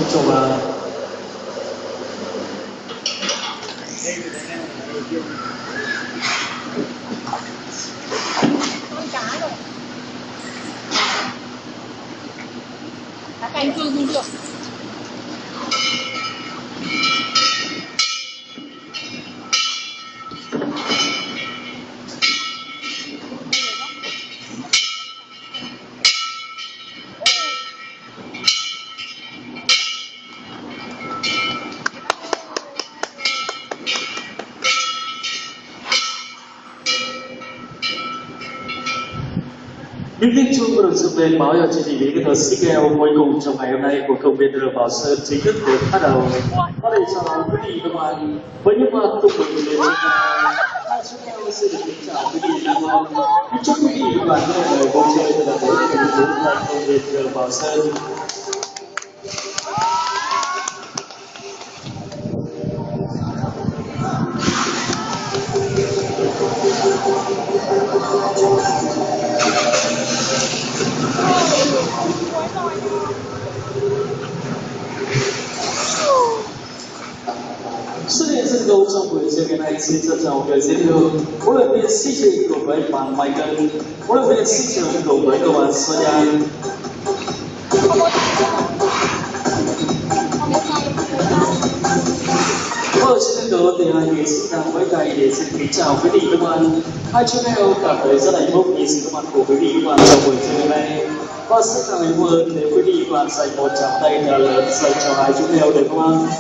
做吧。干净工作。Những tin chung của được sự báo cho chương trình cái tờ CKL cuối cùng trong ngày hôm nay của công viên Đường Bảo Sơn chính thức được bắt đầu. Có thể chào quý vị và các bạn với những tục mừng đến CKL xin được kính chào quý vị và các bạn. Chúc quý vị và các bạn nghe lời vui chơi thật là tốt của chúng tại công viên Đường Bảo Sơn. Xuất hiện sân khấu trong buổi chiều ngày nay xin trân trọng giới thiệu huấn luyện viên Sĩ Trình cùng với bạn Michael, huấn luyện viên Sĩ Trường cùng với các bạn Sonia. Ở trên sân khấu thì hai nghệ sĩ đang với tay để xin kính chào quý vị các bạn. Hai chú em cảm thấy rất hạnh phúc khi sự có mặt của quý vị các bạn trong buổi chiều ngày nay. Và rất cảm ơn hơn nếu quý vị các bạn dành một tràng tay thật lớn dành cho hai chú em được không ạ?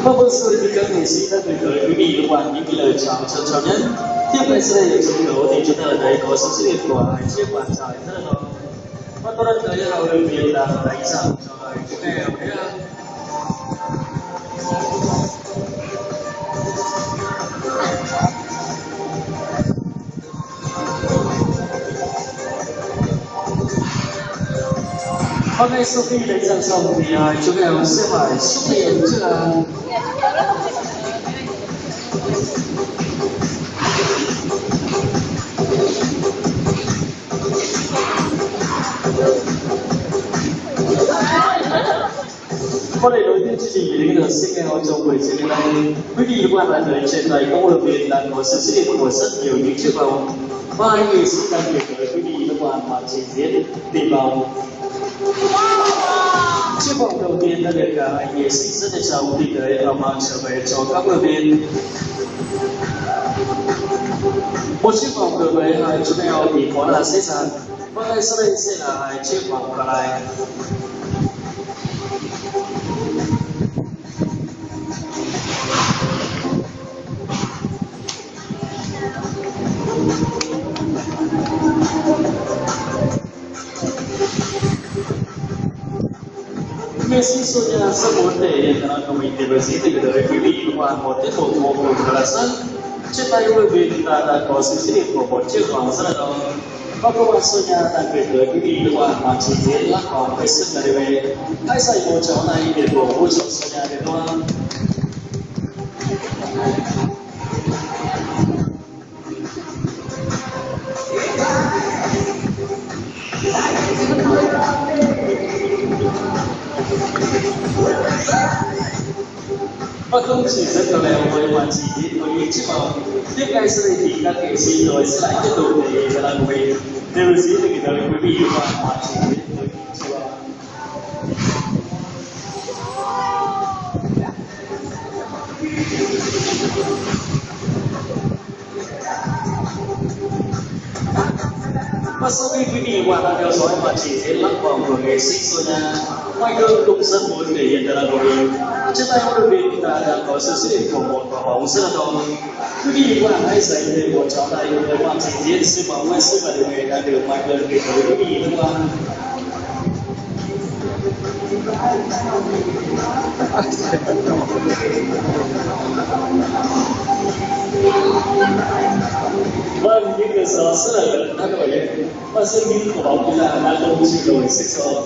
Vâng, xin thì các nghệ sĩ đã gửi tới quý vị và các bạn những lời chào trân trọng nhất. Tiếp ngay sau đây ở sân khấu thì chúng ta ở đây có sự xuất hiện của hai chiếc bàn chải rất là to. Và tôi đang tới hào đơn vị là đánh giảng cho hai chú em nhé. Và ngay sau khi đánh giảng xong thì hai chú em sẽ phải xuất hiện trước là có thể đối tiếp chương trình với những CKL trong buổi chiều nay. Quý vị và các bạn đã thấy trên tay các huấn luyện viên đang có sự xuất hiện của rất nhiều những chiếc vòng và hai nghệ sĩ đang gửi tới quý vị và các bạn màn trình diễn tìm vòng. Chiếc vòng đầu tiên đã được cả hai nghệ sĩ rất là chồng tìm tới và mang trở về cho các huấn luyện viên. Một chiếc vòng đối với hai chú mèo thì có là xếp sàn và ngay sau đây sẽ là hai chiếc vòng còn lại. Nghệ sĩ Sonia rất muốn thể hiện khả năng của mình để với sĩ tình tới quý vị và một tiết mục vô cùng đặc sắc. Trên tay huấn luyện viên chúng ta đã có sự xuất hiện của một chiếc vòng rất là to. Và cô bạn Sonia đang gửi tới quý vị và các bạn trình diễn lắc vòng hết sức là đê mê. Hãy dành một cháu này để cổ vũ cho Sonia được không ạ? Và không chỉ rất là lèo với màn trình diễn với những chiếc vòng. Tiếp ngay sau đây thì các nghệ sĩ rồi sẽ lại tiếp tục thể hiện khả năng của mình. Đều diễn được tới quý vị và các bạn trình diễn với những chiếc vòng. Và sau khi quý vị và các bạn theo dõi màn trình diễn lắc vòng của nghệ sĩ Sonia, Michael cũng rất muốn thể hiện khả năng của mình. Trên tay huấn luyện viên chúng ta đang có sự xuất hiện của một quả bóng rất là to. Quý vị và các bạn hãy dành thêm một tráo tay với màn trình diễn siêu bóng hết sức và điều nghề đang được Michael gửi tới quý vị và các bạn. 我那个时候是那个人，我是民国保护的，那东西都是说。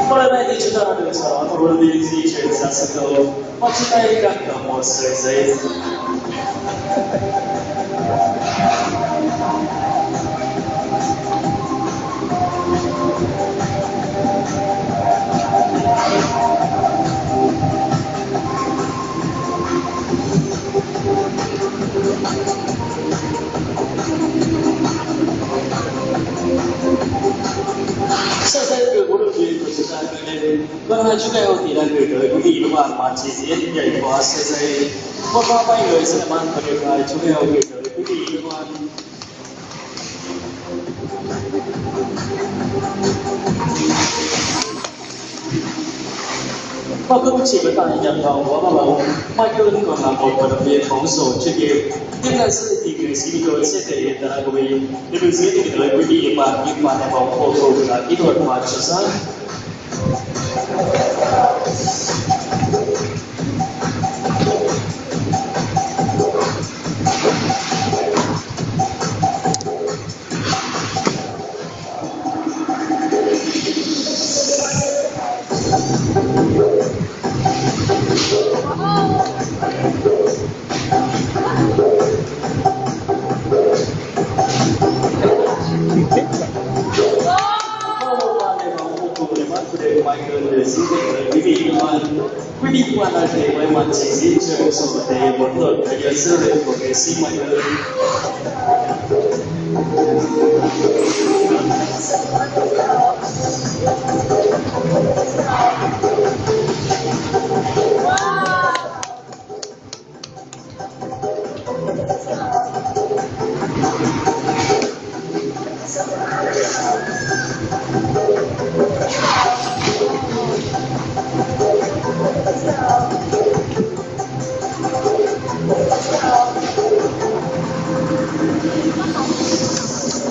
后来呢，你知道那个时候，我的自己全下是个，我只带一个模式在。现在这个无论就是那个，刚才就在我提到这个，你的话嘛，其实也有话现在，我发现有一些蛮特别的，就在我这个，你的话。我都基本上人頭我乜都個南部嗰度嘅講數出嘅，應該是一個是一個設計的嗰位，你們是一個會議嘛，一般的講報告嘅，一個話出生。quy định quan là để với mặt chỉ diễn trường số để một tuổi cái giờ xưa để của cái sinh mạnh hơn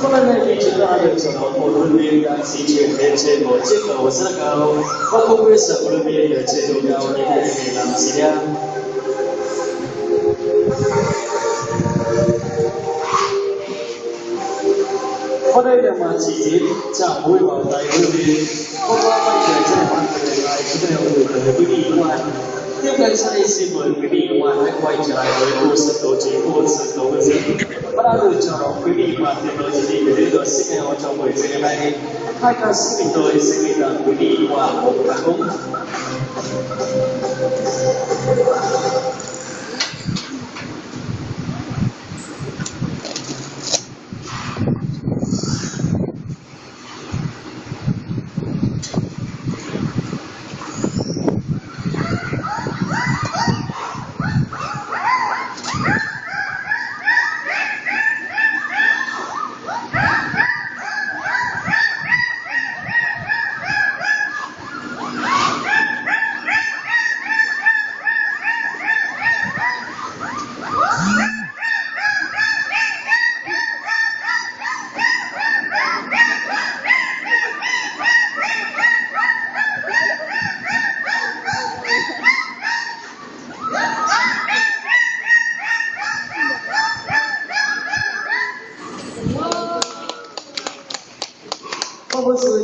hôm nay thì chúng ta được trở thành một huấn luyện viên đang di chuyển lên trên một chiếc cầu rất cao và không biết sợ huấn luyện viên ở trên độ cao như thế này để làm gì nha. Hôm nay là màn trình diễn chạm mũi vào tay huấn luyện viên. Hôm qua quay trở trên màn hình lại chúng ta gửi tới quý vị các bạn. Tiếp ngay sau đây xin mời quý vị các bạn hãy quay trở lại với cô sân khấu chính của sân khấu hướng dẫn. Và đã được chào đón quý vị và tuyệt đối chương trình để đến được sinh heo trong buổi trưa ngày nay. Hai ca sĩ mình tôi xin gửi tặng quý vị qua một ca khúc.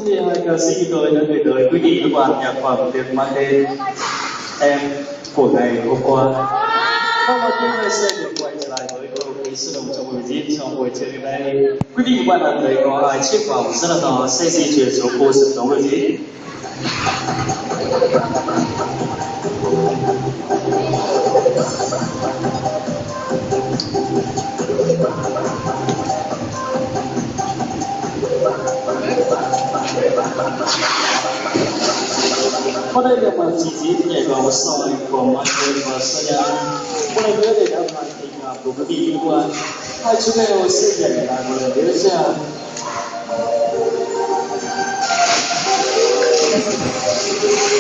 thì ca sĩ tôi đã gửi tới quý vị các bạn nhạc phẩm được mang tên Em của ngày hôm qua. Và một tiếng này sẽ được quay trở lại với câu khí sôi động trong buổi diễn trong buổi chiều ngày hôm nay. Quý vị các bạn đã thấy có hai chiếc vòng rất là to sẽ di chuyển xuống khu sân khấu biểu diễn. Ở đây là màn trình diễn nhảy vào sau này của Michael và Sonia. Một lần nữa để đáp lại tình cảm của quý vị liên quan, hai chú em sẽ nhảy lại một lần nữa nha.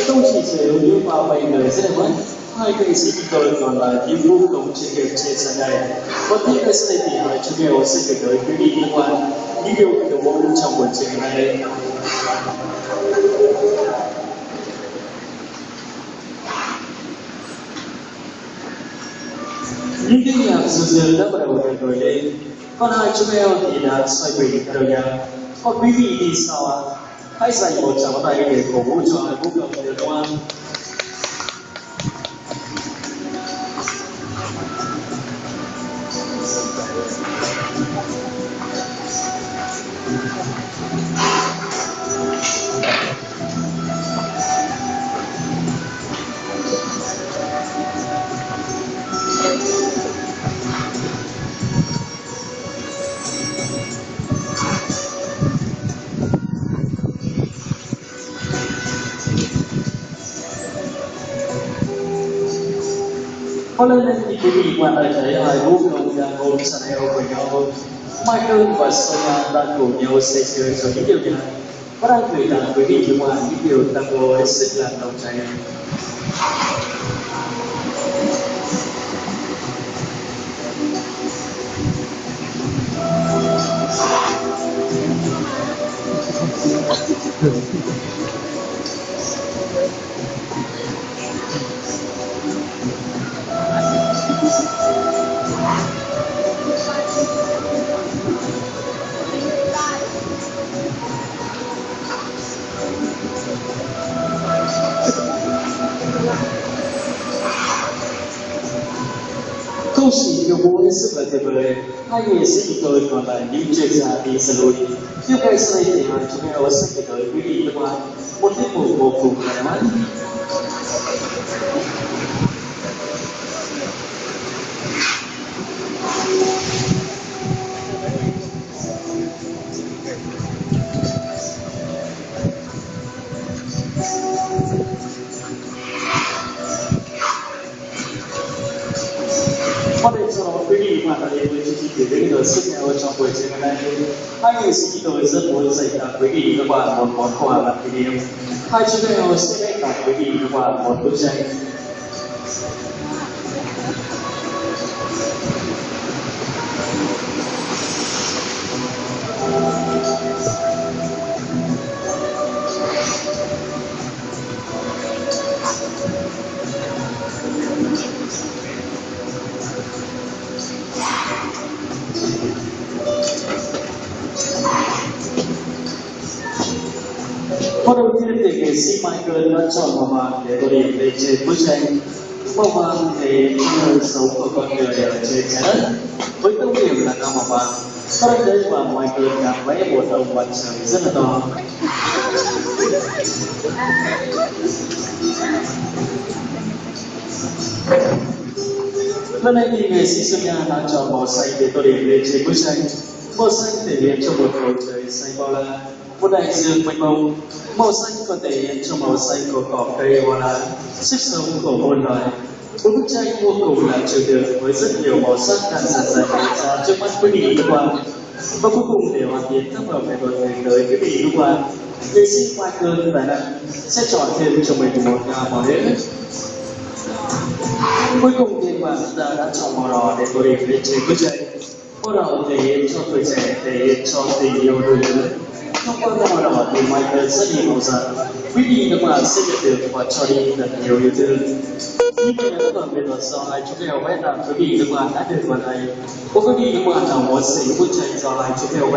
Không chỉ sở hữu những pha bay người rất đẹp mắt, hai nghệ sĩ tôi còn là những vô cùng chuyên nghiệp trên sân này. Và tiếp theo sau đây thì hai chú em sẽ gửi tới quý vị liên quan những điều được bộ trong buổi chiều ngày nay. Những tiếng nhạc dường dường đã bắt đầu được nổi lên, còn hai chú em thì đã xoay quanh theo nhau. Còn quý vị thì sao ạ? Hãy dành một tràng tay để cổ vũ cho hai vũ công được không ạ? Có lên thì quý vị quan lại thấy hai vũ công đang ôm chặt eo của nhau. Michael và Sonia đang cùng nhau say sưa cho những điều này và đang gửi tặng quý vị liên quan những điều tango hết sức là nồng cháy. Không chỉ điều vũ hết sức là tuyệt vời, hai nghệ sĩ tôi còn là những chuyên gia đi sân lùi. Tiếp ngay sau đây thì hai chúng em sẽ gửi tới quý vị liên quan một tiết mục vô cùng đẹp mắt. Có thể cho quý vị và các đến với chương trình tiểu đến được sức nhau trong buổi chiều ngày nay. Hai nghệ sĩ tôi rất muốn dành tặng quý vị các bạn một món quà làm kỷ niệm. Hai chúng em sẽ dành tặng quý vị các bạn một bức tranh. Và đầu tiên thì nghệ sĩ Michael đã chọn màu vàng để tô điểm lên trên bức tranh. Màu vàng thể nơi sống của con người ở trên trái đất với tâm điểm là gam màu vàng. Có đến đây và Michael đang vẽ một ông mặt trời rất là to. Lần này thì nghệ sĩ Sonia đã chọn màu xanh để tô điểm lên trên bức tranh. Màu xanh thể hiện cho một bầu trời xanh bao la, một đại dương mênh mông. Màu xanh còn thể hiện cho màu xanh của cỏ cây hoa lá, sức sống của muôn loài. Một bức tranh vô cùng là trừu tượng với rất nhiều màu sắc đang dần dần hiện ra trước mắt quý vị liên quan. Và cuối cùng để hoàn thiện tác phẩm nghệ thuật gửi tới quý vị liên quan, nghệ sĩ Michael tài năng sẽ chọn thêm cho mình một gam màu đen. Cuối cùng thì bạn đã chọn màu đỏ để tô điểm lên trên bức tranh. Màu đỏ thể hiện cho tuổi trẻ, thể hiện cho tình yêu đôi lứa. Thông qua màu đỏ thì Michael rất nhiều màu sắc. Quý vị các bạn sẽ nhận được và cho đi thật nhiều yêu thương. Như vậy là tác phẩm nghệ thuật do hai chú mèo vẽ tặng quý vị các bạn đã được hoàn thành. Có quý vị các bạn nào muốn sở hữu bức tranh do hai chú mèo vẽ